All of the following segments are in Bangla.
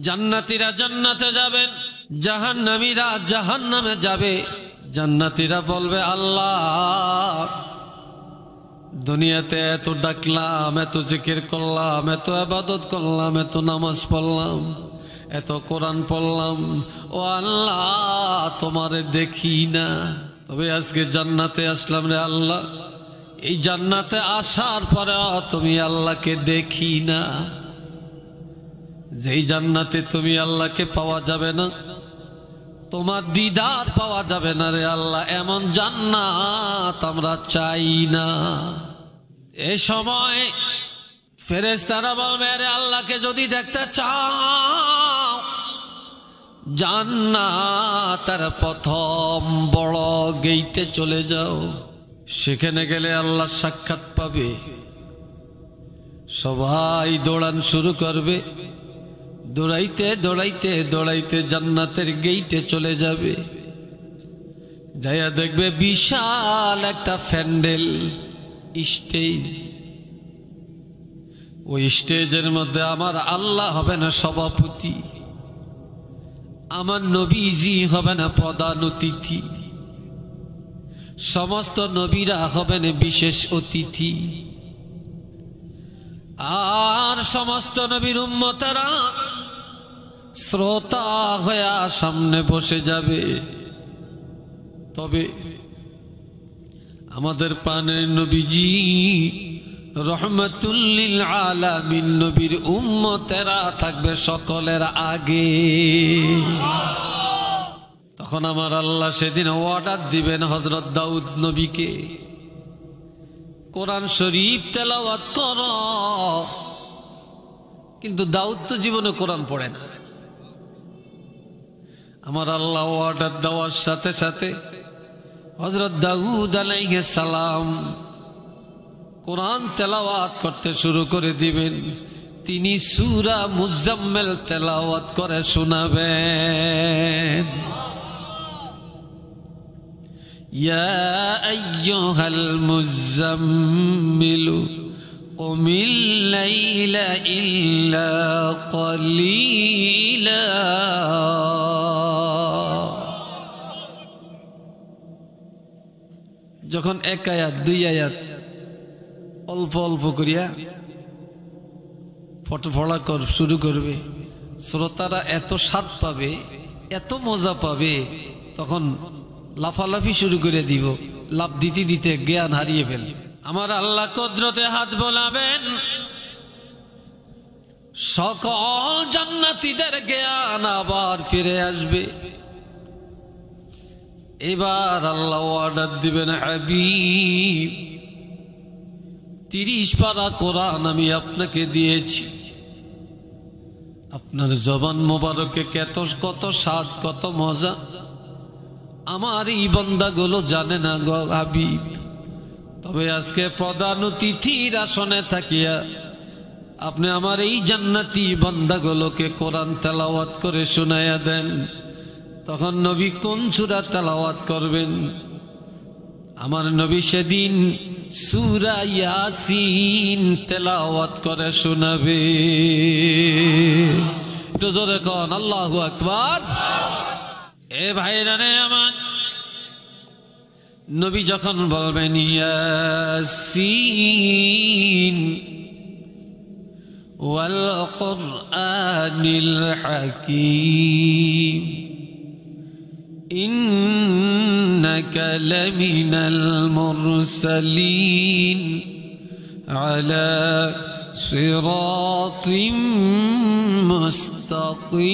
জান্নাতীরা জান্নাতে যাবেন, জাহান্নামীরা জাহান্নামে যাবে। জান্নাতীরা বলবে, আল্লাহ দুনিয়াতে এত ডাকলাম, এত জিকির করলাম, এত ইবাদত করলাম, এত নামাজ পড়লাম, এত কোরআন পড়লাম, ও আল্লাহ তোমারে দেখি না। তবে আজকে জান্নাতে আসলাম রে আল্লাহ, এই জান্নাতে আসার পরে তুমি আল্লাহকে দেখি না। যেই জান্নাতে তুমি আল্লাহকে পাওয়া যাবে না, তোমার দিদার পাওয়া যাবে না রে আল্লাহ, এমন জান্নাত আমরা চাই না। এ সময় ফেরেশতারা বলবে, রে আল্লাহকে যদি দেখতে চাও, জান্নাতের প্রথম বড় গেইটে চলে যাও। সেখানে গেলে আল্লাহ সাক্ষাৎ পাবে। সবাই দৌড়ান শুরু করবে, দৌড়াইতে দৌড়াইতে দৌড়াইতে জান্নাতের গেইটে চলে যাবে। যাইয়া দেখবে বিশাল একটা প্যান্ডেল, স্টেজ। ওই স্টেজের মধ্যে আমার আল্লাহ হবে না সভাপতি, আমার নবীজি হবে না প্রধান অতিথি, সমস্ত নবীরা হবেন বিশেষ অতিথি, আর সমস্ত নবীর উম্মতেরা শ্রোতা হয়ে সামনে বসে যাবে। তবে আমাদের প্রাণের নবীজি রহমাতুল লিল আলামিন নবীর উম্মতেরা থাকবে সকলের আগে। তখন আমার আল্লাহ সেদিন অর্ডার দিবেন হযরত দাউদ নবীকে, কোরআন শরীফ তেলাওয়াত করো। কিন্তু দাউদ তো জীবনে কোরআন পড়ে না। আমার আল্লাহ অর্ডার দেওয়ার সাথে সাথে হযরত দাউদ আলাইহিস সালাম কোরআন তেলাওয়াত করতে শুরু করে দিবেন। তিনি সূরা মুজাম্মিল তেলাওয়াত করে শোনাবেন। ইয়া আইয়ুহাল মুজাম্মিলু কুমিল লাইলা ইল্লা ক্বালিলা। যখন এক আয়াত দুই আয়াত অল্প অল্প করিয়া পড়া শুরু করবে, শ্রোতারা এত স্বাদ পাবে, এত মজা পাবে, তখন লাফালাফি শুরু করে দিব। লাফ দিতে দিতে জ্ঞান হারিয়ে ফেলবে। আমার আল্লাহ কুদরতে হাত বোলাবেন, সকল জান্নাতীদের জ্ঞান আবার ফিরে আসবে। এবার আল্লাহ অর্ডার দিবেন, হাবিব 30 পারা কোরআন আমি আপনাকে দিয়েছি। আপনার জবান মোবারকে কত স্বাদ, কত মজা, আমার এই বান্দাগুলো জানে না গো হাবিব। তবে আজকে প্রধান অতিথির আসনে থাকিয়া আপনি আমার এই জান্নাতি বান্দাগুলোকে কোরআন তেলাওয়াত করে শোনায়া দেন। তখন নবী কোন সূরা তেলাওয়াত করবেন? আমার নবী সেদিন সূরা ইয়াসিন তেলাওয়াত করে শোনাবে। একটু জোরে কোন আল্লাহু আকবার। এ ভাইরা রে আমার, নবী যখন বলবেন ইয়াসিন ওয়াল কুরআনিল হাকীম ইন্নাকা লামিনাল মুরসালিন আলা সিরাতিম মুস্তাকিম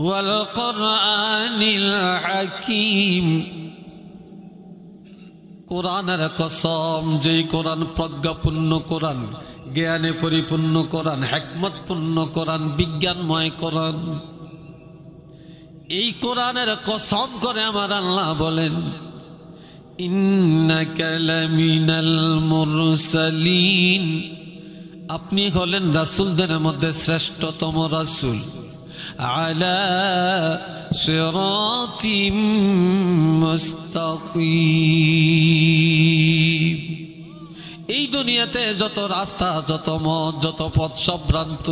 ওয়াল কুরআনিল হাকীম। কোরআনের কসম, যেই কোরআন প্রজ্ঞাপূর্ণ কোরআন, জ্ঞানে পরিপূর্ণ কোরআন, হিকমতপূর্ণ কোরআন, বিজ্ঞানময় কোরআন, এই কোরআনের কসম করে আমার আল্লাহ বলেন ইন্নাকা লামিনাল মুরসালিন, আপনি হলেন রাসূলদের মধ্যে শ্রেষ্ঠতম রাসূল। আলা সিরাতিম মুস্তাকিম, এই দুনিয়াতে যত রাস্তা, যত মত, যত পথ সব ভ্রান্ত,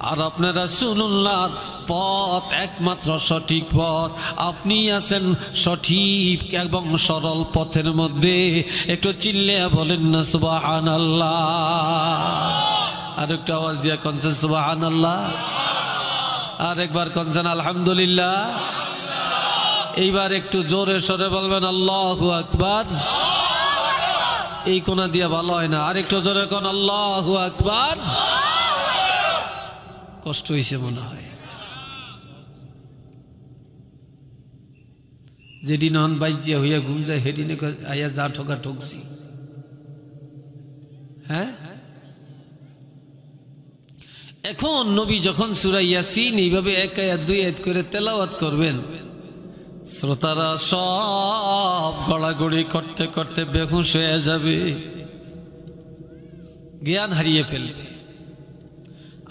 আর আপনার রাসূলুল্লাহর পথ একমাত্র সঠিক পথ। আপনি আছেন সঠিক এবং সরল পথের মধ্যে। একটু চিল্লে বলেন না সুবহানাল্লাহ। আর একটু আওয়াজ দিয়ে কনছেন সুবহানাল্লাহ। আর একবার কনছেন আলহামদুলিল্লাহ। এইবার একটু জোরে সরে বলবেন আল্লাহু আকবার। এই কোনা দিয়ে ভালো হয় না, আর একটু জোরে কোন আল্লাহু আকবার। কষ্ট হয়েছে মনে হয়। যেদিন হন বাইজিয়া হইয়া ঘুম যায় সেদিনে আইয়া যা ঠকা ঠকছি। হ্যাঁ, এখন নবী যখন সূরা ইয়াসিন এইভাবে 1 আয়াত 2 আয়াত করে তেলাওয়াত করবেন, শ্রোতারা সব গড়াগড়ি করতে করতে বেহুশ হয়ে যাবে, জ্ঞান হারিয়ে ফেলবে।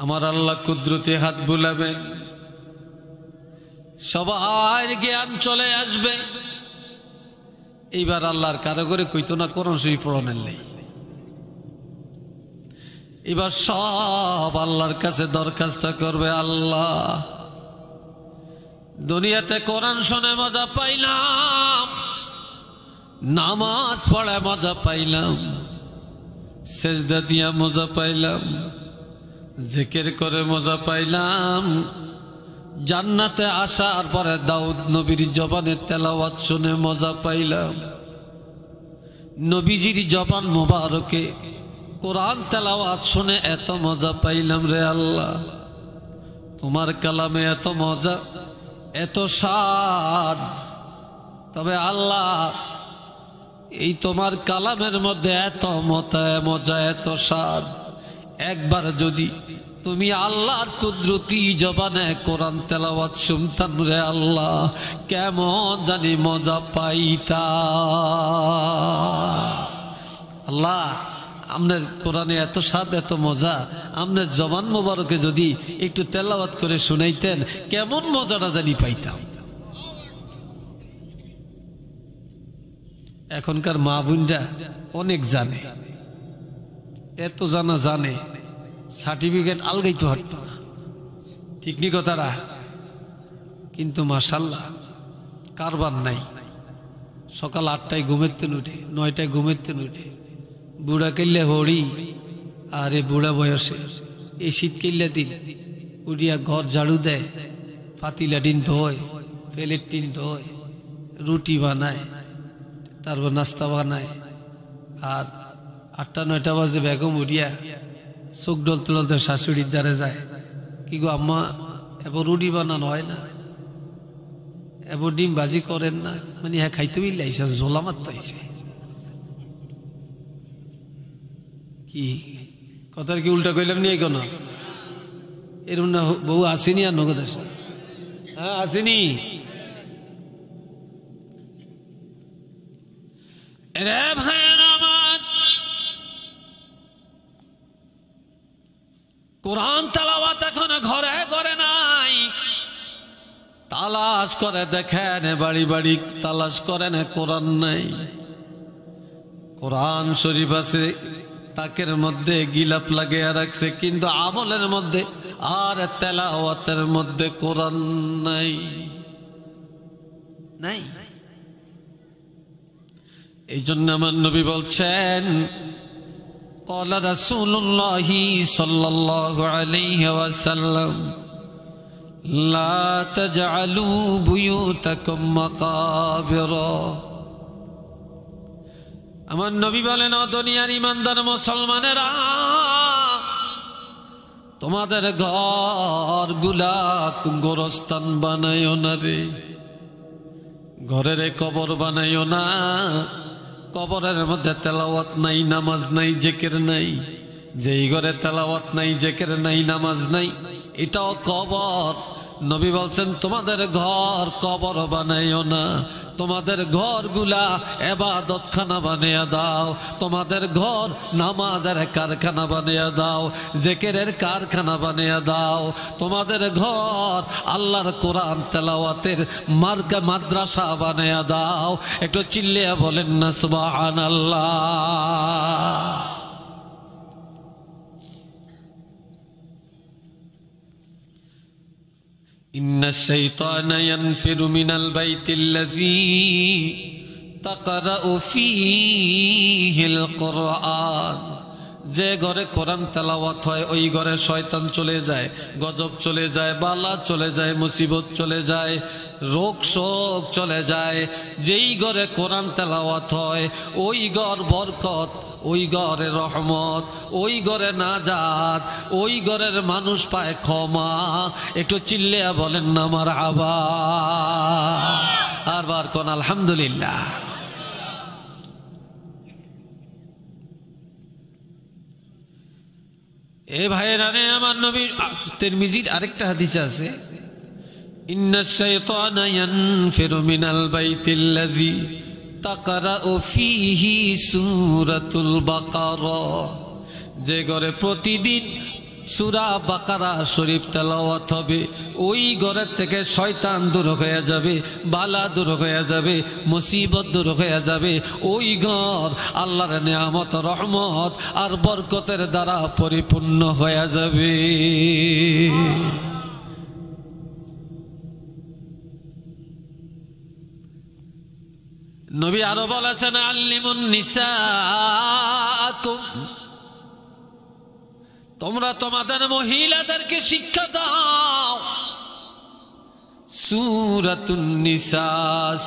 আমার আল্লাহ কুদরতে হাত বুলাবেন, সবার জ্ঞান চলে আসবে। এইবার আল্লাহর কারো করে কইতো না কোরআন শরীফ পড়ানোর নেই। এবার সব আল্লাহর কাছে দরখাস্ত করবে, আল্লাহ দুনিয়াতে কোরআন শুনে মজা পাইলাম, নামাজ পড়ে মজা পাইলাম, সেজদা দিয়া মজা পাইলাম, জিকির করে মজা পাইলাম, জান্নাতে আসার পরে দাউদ নবীর জবানে তেলাওয়াত শুনে মজা পাইলাম, নবীজির জবান মোবারকে কোরআন তেলাওয়াত শুনে এত মজা পাইলাম রে আল্লাহ। তোমার কালামে এত মজা, এত স্বাদ। তবে আল্লাহ এই তোমার কালামের মধ্যে এত মজা, এত স্বাদ, একবার যদি তুমি আল্লাহর কুদরতি জবানে কোরআন তেলাওয়াত শুনতাম রে আল্লাহ, কেমন জানি মজা পাইতা। আল্লাহ আপনার কোরআনে এত স্বাদ, এত মজা, আপনার জবান মোবারকে যদি একটু তেলাওয়াত করে শুনাইতেন, কেমন মজাটা জানি পাইতাম। এখনকার মা বোনরা অনেক জানে, এত জানে সার্টিফিকেট আলগাইতে হাঁটত না, ঠিক নি কথাটা? কিন্তু মাশাআল্লাহ কারবার নাই। সকাল 8টায় ঘুমের তেন উঠে, 9টায় ঘুমের তেন উঠে, বুড়া কেল্লা হরি। আরে বুড়া বয়সে এই শীত কেল্লা দিন উঠিয়া ঘর ঝাড়ু দেয়, পাতিলা টিন ধোয়, প্লেট টিন ধোয়, রুটি বানায়, তারপর নাস্তা বানায়। আর 8টা-9টা বাজে বেগম উঠিয়া চোখ ডলতে ডলতে শাশুড়ির দ্বারে যায়, কি গো আম্মা এবার রুটি বানানো হয় না, এবার ডিম ভাজি করেন না? মানে হ্যাঁ খাইতে বিল্লাইছে, ঝোলা মারতাইছে। কি কথার কি উল্টা কইলাম নিয়ে কেন? এরকম না বউ আসেনি আর নগদ আসে? হ্যাঁ আসেনি। রে ভাইয়ের আমার, কোরআন তেলাওয়াত এখন ঘরে ঘরে নাই। তালাশ করে দেখেন, বাড়ি বাড়ি তালাশ করেন, কোরআন নাই। কোরআন শরীফ আছে, তাকের মধ্যে গিলাপ লাগিয়ে রাখছে, কিন্তু আমলের মধ্যে আর তেলাওয়াতের মধ্যে কোরআন নাই। নাই। এই জন্য আমার নবী বলছেন, قال رسول الله صلى الله عليه وسلم لا تجعلوا بيوتكم مقابر। আমার নবী বলেন, ও দুনিয়ার ইমানদার মুসলমানেরা, তোমাদের ঘরগুলা গোরস্থান বানাইও না রে, ঘরের কবর বানাইও না। কবরের মধ্যে তেলাওয়াত নাই, নামাজ নাই, জিকির নাই। যেই ঘরে তেলাওয়াত নাই, জিকির নাই, নামাজ নাই, এটাও কবর। নবী বলছেন, তোমাদের ঘর কবর বানাইও না, তোমাদের ঘরগুলা ইবাদতখানা বানিয়ে দাও, তোমাদের ঘর নামাজের কারখানা বানিয়ে দাও, জিকিরের কারখানা বানিয়ে দাও, তোমাদের ঘর আল্লাহর কোরআন তেলাওয়াতের মাদ্রাসা বানিয়ে দাও। একটু চিল্লিয়ে বলেন না সুবহানাল্লাহ। ইন্নাশ শাইতানা ইয়ানফিরু মিনাল বাইতিল্লাযী তাকরাউ ফীহিল কুরআন, যে ঘরে কোরআন তেলাওয়াত হয় ওই ঘরে শয়তান চলে যায়, গজব চলে যায়, বালা চলে যায়, মুসিবত চলে যায়, রোগ শোক চলে যায়। যেই ঘরে কোরআন তেলাওয়াত হয় ওই ঘর বরকত, ওই ঘরে রহমত, ওই ঘরে নাজাত, ওই ঘরের মানুষ পায় ক্ষমা। একটু চিল্লিয়া বলেন না মারহাবা, আর বার কোন আলহামদুলিল্লাহ। এ ভাইয়েরা রে, আমার নবীর তিরমিজির আরেকটা হাদিস আছে, ইন্নাশ শাইতানা ইয়ানফিরু মিনাল বাইতিল্লাযী তাকরাউ ফীহি সূরাতুল বাকারা, যে ঘরে প্রতিদিন সূরা বাকারা শরীফ তেলাওয়াত হবে ওই ঘরের থেকে শয়তান দূর হয়ে যাবে, বালা দূর হয়ে যাবে, মুসিবত দূর হয়ে যাবে। ওই ঘর আল্লাহর নিয়ামত, রহমত আর বরকতের দ্বারা পরিপূর্ণ হয়ে যাবে। নবী আরো বলেছেন, আল্লিমুন নিসাকুম, তোমরা তোমাদের মহিলাদেরকে শিক্ষা দাও। সূরাতুন নিসা,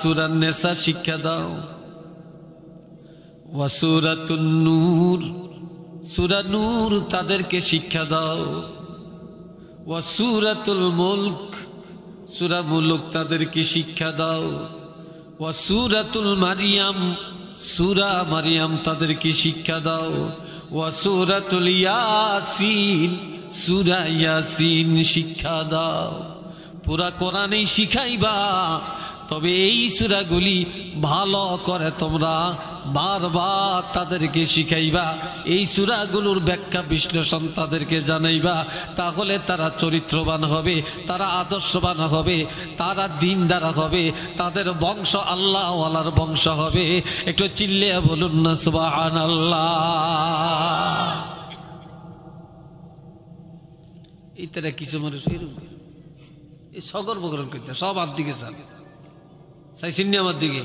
সূরা নিসা শিক্ষা দাও। ওয়া সূরাতুন নূর, সূরা নূর তাদেরকে শিক্ষা দাও। ওয়া সূরাতুল মুলক, সূরা মুলক তাদেরকে শিক্ষা দাও। ওয়া সূরাতুল মারিয়াম, সূরা মারিয়াম তাদেরকে শিক্ষা দাও। ওয়া সূরাতুল ইয়াসিন, সূরা ইয়াসিন শিক্ষা দাও। পুরা কোরআনই শিখাইবা, তবে এই সূরাগুলি ভালো করে তোমরা বারবার তাদেরকে শিখাইবা, এই সূরাগুলোর ব্যাখ্যা বিশ্লেষণ তাদেরকে জানাইবা। তাহলে তারা চরিত্রবান হবে, তারা আদর্শবান হবে, তারা দিনদার হবে, তাদের বংশ আল্লাহওয়ালার বংশ হবে। একটু চিল্লিয়া বলুন না সুবহানাল্লাহ। এই তারা কিছু মানুষ এই সগর বগরণ করতে সব আর দিকে চাইছেন আমার দিকে,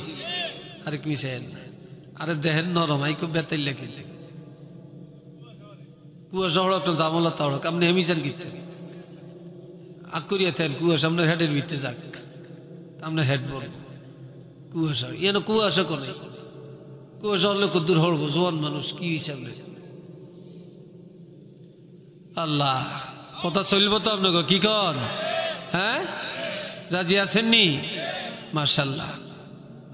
আরে কি চাইন, আরে দেহেন নরম আই খুব বেতাইল লেখে কুয়াশা হড়ক না জামলা তাড়ক, আপনি হেমিছেন কিনতে আগ করিয়া থাকেন কুয়াশা আপনার হেডের ভিতরে যাক, আপনার হেড বল কুয়াশা এন কুয়াশা করে, কুয়াশা হলে কদ্দুর হড়বো জোয়ান মানুষ কি হিসাবে। আল্লাহ কথা চলবো তো আপনাকে, কি কন? হ্যাঁ রাজি আছেননি? মাশাআল্লাহ,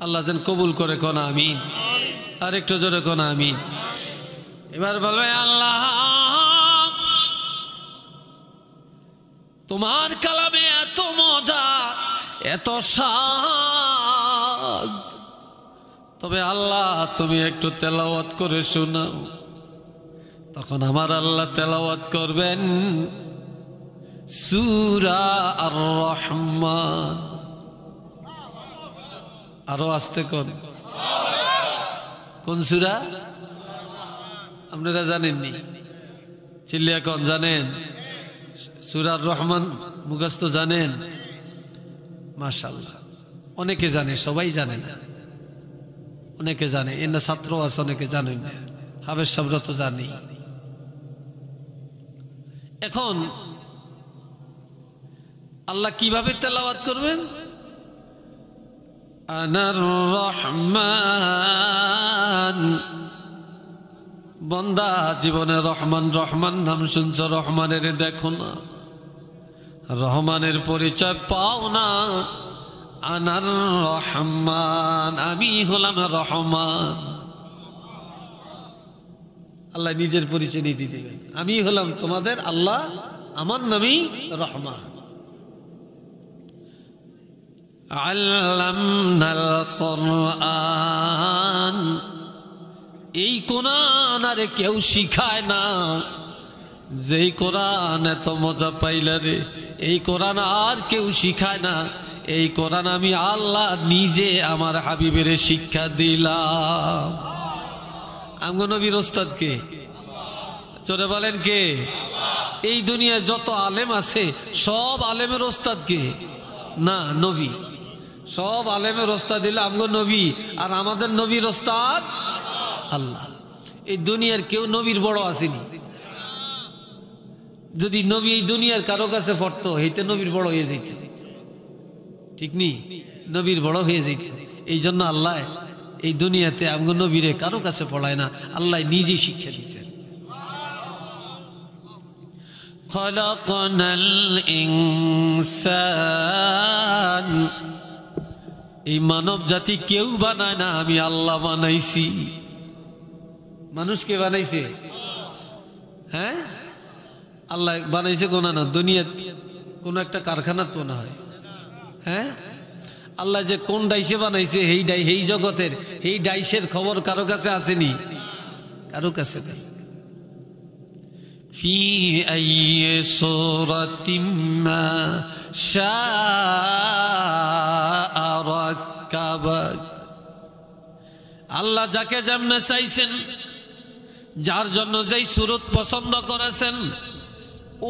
আল্লাহ যেন কবুল করে কোন আমিন, আর একটু জোরে কোন আমিন। এবার বলবে, আল্লাহ তোমার কালামে এত মজা, এত স্বাদ, তবে আল্লাহ তুমি একটু তেলাওয়াত করে শোনাও। তখন আমার আল্লাহ তেলাওয়াত করবেন সূরা আর রহমান। আরো আসতে কোন সূরা আপনারা জানেননি? চিল্লিয়া কোন জানেন? সূরা আর রহমান মুখস্থ জানেন? মাশাআল্লাহ, অনেকে জানে, সবাই জানে না, অনেকে জানে, এর ছাত্র আছে অনেকে জানেন না, হাফেজ সাহেবরা তো জানি। এখন আল্লাহ কিভাবে তেলাওয়াত করবেন? আনার রহমান, বন্দা জীবনে রহমান রহমান নাম শুনছ, রহমানের দেখো না, রহমানের পরিচয় পাও না। আনার রহমান, আমি হলাম রহমান। আল্লাহ নিজের পরিচয় নিয়ে দিতে দেবেন, আমি হলাম তোমাদের আল্লাহ, আমার নামই রহমান। আল্লামনাল কুরআন, এই কোরআন আরে কেউ শিখায় না। যেই কোরআন এত মজা পাইলা রে, এই কোরআন আর কেউ শিখায় না। এই কোরআন আমি আল্লাহ নিজে আমার হাবিবের শিক্ষা দিলাম। আমগো নবীর ওস্তাদ কে? চলে বলেন কে? এই দুনিয়ায় যত আলেম আছে সব আলেমের ওস্তাদ কে? না, নবী। সব আলেমের ওস্তাদ দিলে আমগো নবী, আর আমাদের নবীর ওস্তাদ আল্লাহ। এই দুনিয়ার কেউ নবীর বড় আসেনি। যদি নবী এই দুনিয়ার কারো কাছে পড়তো, হইতে নবীর বড় হয়ে যেত, ঠিক নি? নবীর বড় হয়ে যেত। এই জন্য আল্লাহ এই দুনিয়াতে আমগো নবীরে কারো কাছে পড়ায় না, আল্লাহ নিজে শিক্ষা দিচ্ছেন। খলাকনাল ইনসান, এই মানব জাতি কেউ বানায় না, আমি আল্লাহ বানাইছি। মানুষকে বানাইছে, হ্যাঁ আল্লাহ বানাইছে। কোনা না দুনিয়া কোন একটা কারখানাত মনে হয়, হ্যাঁ আল্লাহ যে কোন ডাইসে বানাইছে, এই জগতের এই ডাইসের খবর কারো কাছে আসেনি, কারো কাছে নেই। ফি আইয়ি সূরাতিম মা শাআ রাক্কাবাক, আল্লাহ যাকে যেমনে চাইছেন, যার জন্য যেই সুরত পছন্দ করেছেন,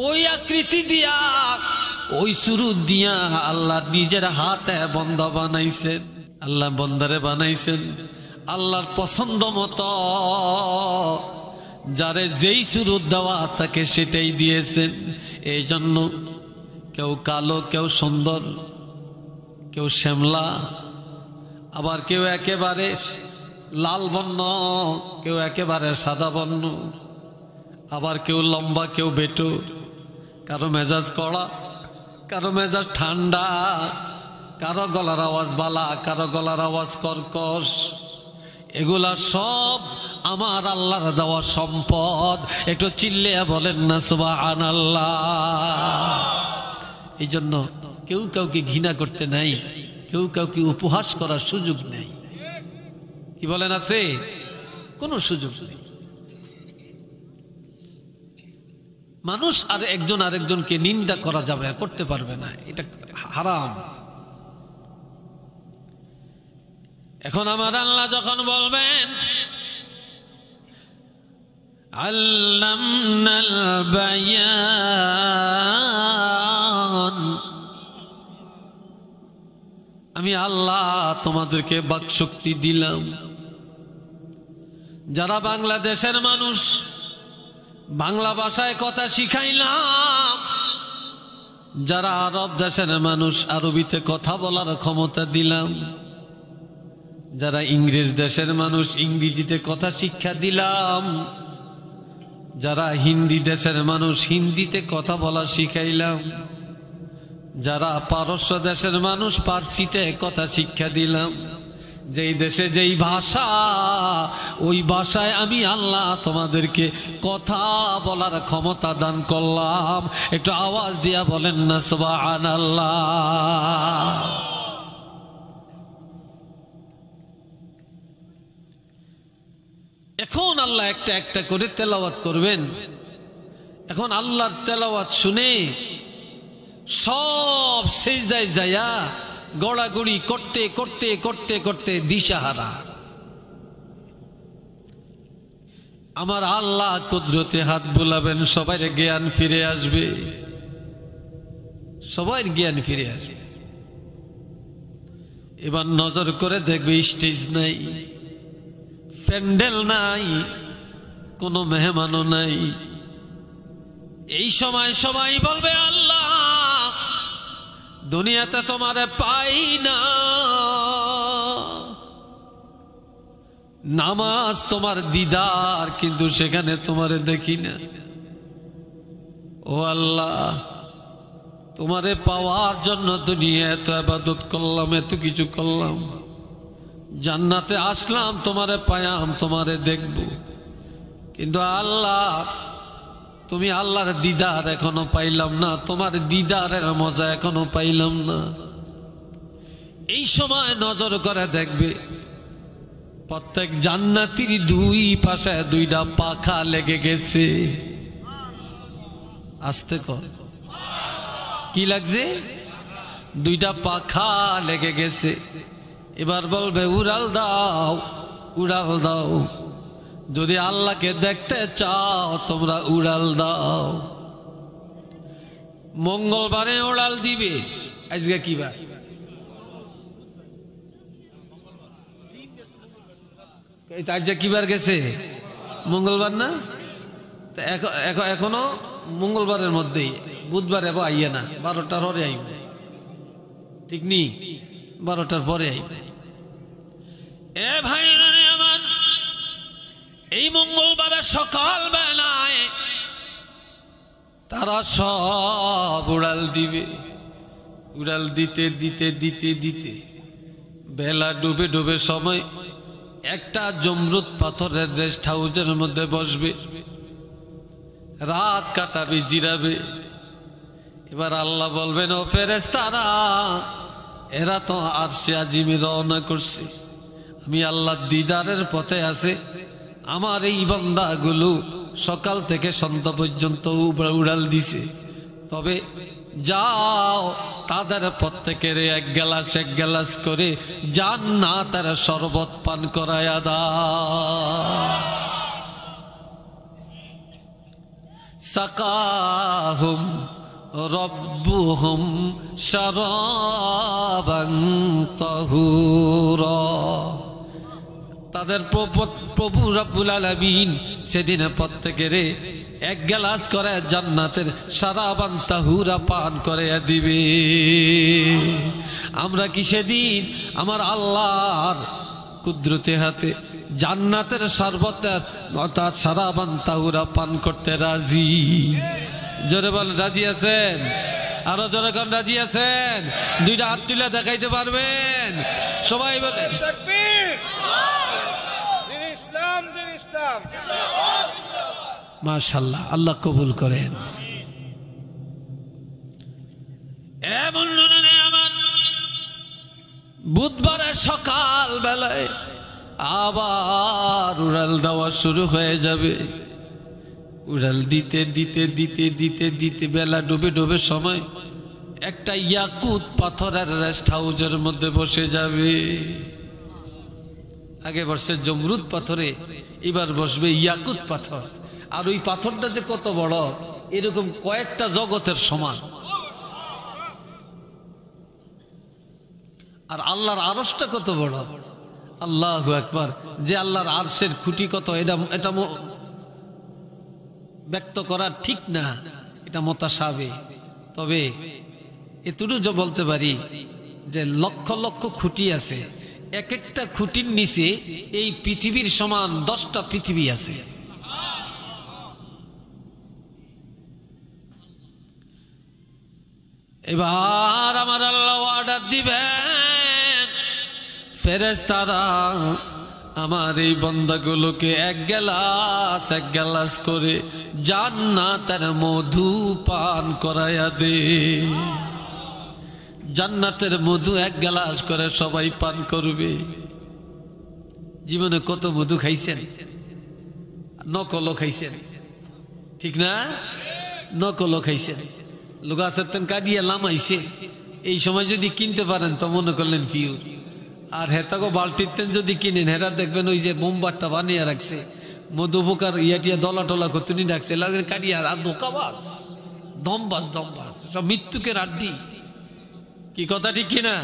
ওই আকৃতি দিয়া, ওই সুরত দিয়া আল্লাহ নিজের হাতে বন্দা বানাইছেন। আল্লাহ বন্দারে বানাইছেন আল্লাহর পছন্দ মতো, যারে যেই সুরত দেওয়া তাকে সেটাই দিয়েছেন। এই জন্য কেউ কালো, কেউ সুন্দর, কেউ শ্যামলা, আবার কেউ একেবারে লাল বর্ণ, কেউ একেবারে সাদা বর্ণ, আবার কেউ লম্বা, কেউ বেটু, কারো মেজাজ কড়া, কারো মেজাজ ঠান্ডা, কারো গলার আওয়াজ বালা, কারো গলার আওয়াজ কর্কশ। এগুলা সব আমার আল্লাহর দেওয়া সম্পদ। একটু চিল্লিয়া বলেন না সুবহানাল্লাহ। এই জন্য কেউ কাউকে ঘৃণা করতে নাই, কেউ কাউকে উপহাস করার সুযোগ নেই। কি বলেন, আছে? কোনো সুযোগ নেই। মানুষ আর একজন আরেকজনকে নিন্দা করা যাবে, করতে পারবে না, এটা হারাম। এখন আমার আল্লাহ যখন বলবেন আল্লামনাল বায়ান, আমি আল্লাহ তোমাদেরকে বাকশক্তি দিলাম। যারা বাংলাদেশের মানুষ, বাংলা ভাষায় কথা শিখাইলাম। যারা আরব দেশের মানুষ, আরবিতে কথা বলার ক্ষমতা দিলাম। যারা ইংরেজ দেশের মানুষ, ইংরেজিতে কথা শিক্ষা দিলাম। যারা হিন্দি দেশের মানুষ, হিন্দিতে কথা বলা শিখাইলাম। যারা পারস্য দেশের মানুষ, পার্সিতে কথা শিক্ষা দিলাম। যেই দেশে যেই ভাষা, ওই ভাষায় আমি আল্লাহ তোমাদেরকে কথা বলার ক্ষমতা দান করলাম। একটু আওয়াজ দিয়া বলেন না সুবহানাল্লাহ। এখন আল্লাহ একটা একটা করে তেলাওয়াত করবেন। এখন আল্লাহর তেলাওয়াত শুনে সব সিজদায় যায়া গড়াগড়ি করতে করতে করতে করতে দিশাহারা। আমার আল্লাহ কুদরতে হাত বুলাবেন, সবার জ্ঞান ফিরে আসবে, সবার জ্ঞান ফিরে আসবে। এবার নজর করে দেখবে স্টেজ নাই, প্যান্ডেল নাই, কোনো মেহমানও নাই। এই সময় সবাই বলবে আল্লাহ দুনিয়াতে তোমারে পাই না, নামাজ তোমার দিদার, কিন্তু সেখানে তোমারে দেখি না। ও আল্লাহ, তোমারে পাওয়ার জন্য দুনিয়া এত ইবাদত করলাম, এত কিছু করলাম, জান্নাতে আসলাম, তোমারে পায়াম, তোমারে দেখব, কিন্তু আল্লাহ তুমি আল্লাহর দিদার এখনো পাইলাম না, তোমার দিদারের মজা এখনো পাইলাম না। এই সময় নজর করে দেখবে প্রত্যেক জান্নাতীর দুই পাশে দুইটা পাখা লেগে গেছে। আস্তে কর, কি লাগছে? দুইটা পাখা লেগে গেছে। এবার বলবে উড়াল দাও, উড়াল দাও। যদি আল্লাহকে দেখতে চাও তোমরা উড়াল দাও। মঙ্গলবারে ওড়াল দিবে। আজকে কি বার? আজকে কি বার গেছে? মঙ্গলবার না? এখনো মঙ্গলবারের মধ্যেই, বুধবার এবার আইয়ে না, 12টার পরে আইব, ঠিক নি? 12টার পরে আইব। এ ভাই আমার, এই মঙ্গলবারের সকাল বেলায় তারা সব উড়াল দিবে। উড়াল দিতে দিতে দিতে দিতে বেলা ডুবে ডুবে সময় একটা জমরুদ পাথরের রেস্ট হাউসের মধ্যে বসবে, রাত কাটাবে, জিরাবে। এবার আল্লাহ বলবেন, ও ফেরেশতারা, এরা তো আরশে আজিমে রওনা করছে, আমি আল্লাহ দিদারের পথে আছে, আমার এই বান্দাগুলো সকাল থেকে সন্ধ্যা পর্যন্ত উড়াল দিছে, তবে যাও তাদের প্রত্যেকের এক গ্লাস করে জান্নাতের শরবত পান করায়া দাও। সাকাহুম রব্বুহুম শারাবান তাহুরা। তাদের প্রভু রব্বুল আলামিন সেদিন প্রত্যেকের এক গ্লাস করে জান্নাতের শারাবান তাহুরা পান করে দিবে। আমরা কি সেদিন আমার আল্লাহর কুদরতে হাতে জান্নাতের শরবতের অর্থাৎ শারাবান তাহুরা পান করতে রাজি? জোরে বলেন, রাজি আছেন? আরো জোরে কোন রাজি আছেন? দুইটা হাত তুলে দেখাইতে পারবেন সবাই? বলেন তাকবীর। দিন ইসলাম, দিন ইসলাম। মাশাআল্লাহ, আল্লাহ কবুল করেন। এমন আমার বুধবারের সকাল বেলায় আবার উড়াল দেওয়া শুরু হয়ে যাবে। উড়াল দিতে দিতে দিতে দিতে দিতে বেলা ডুবে ডুবে সময় একটা ইয়াকুত পাথরের রেস্ট হাউসের মধ্যে বসে যাবে। আগে বসে জমরুদ পাথরে, এবার বসবে ইয়াকুত পাথর। আর ওই পাথরটা যে কত বড়, এরকম কয়েকটা জগতের সমান। আর আল্লাহর আরশটা কত বড়, আল্লাহু আকবার। যে আল্লাহর আরশের খুঁটি কত, এটা ব্যক্ত করা ঠিক না, এটা মুতাশাবে। তবে এতটুকু বলতে পারি যে লক্ষ লক্ষ খুঁটি আছে, এক একটা খুঁটির নিচে এই পৃথিবীর সমান 10টা পৃথিবী আছে। এবার আমার আল্লাহ অর্ডার দিবেন, ফেরেশতারা আমার এই বান্দাগুলোকে এক গ্লাস করে জান্নাতের মধু পান করায়া দে। জান্নাতের মধু এক গ্লাস করে সবাই পান করবে। জীবনে কত মধু খাইছেন? নকলও খাইছেন, ঠিক না? নকলও খাইছেন, লোক আছেন কাটিয়ে লামাইছে। এই সময় যদি কিনতে পারেন তো মনে করলেন পিওর। আর হেতাগো বালতিতেন যদি কিনেন, হেরা দেখবেন ওই যে বোমবারটা বানিয়ে রাখছে, মধু পোকার ইয়াটিয়া দলা টলা কতনি রাখছে, লাগে কাটিয়া। আর ধোকাবাজ, দমবাজ, সব মৃত্যুকে আড্ডি। কি কথা ঠিক কিনা?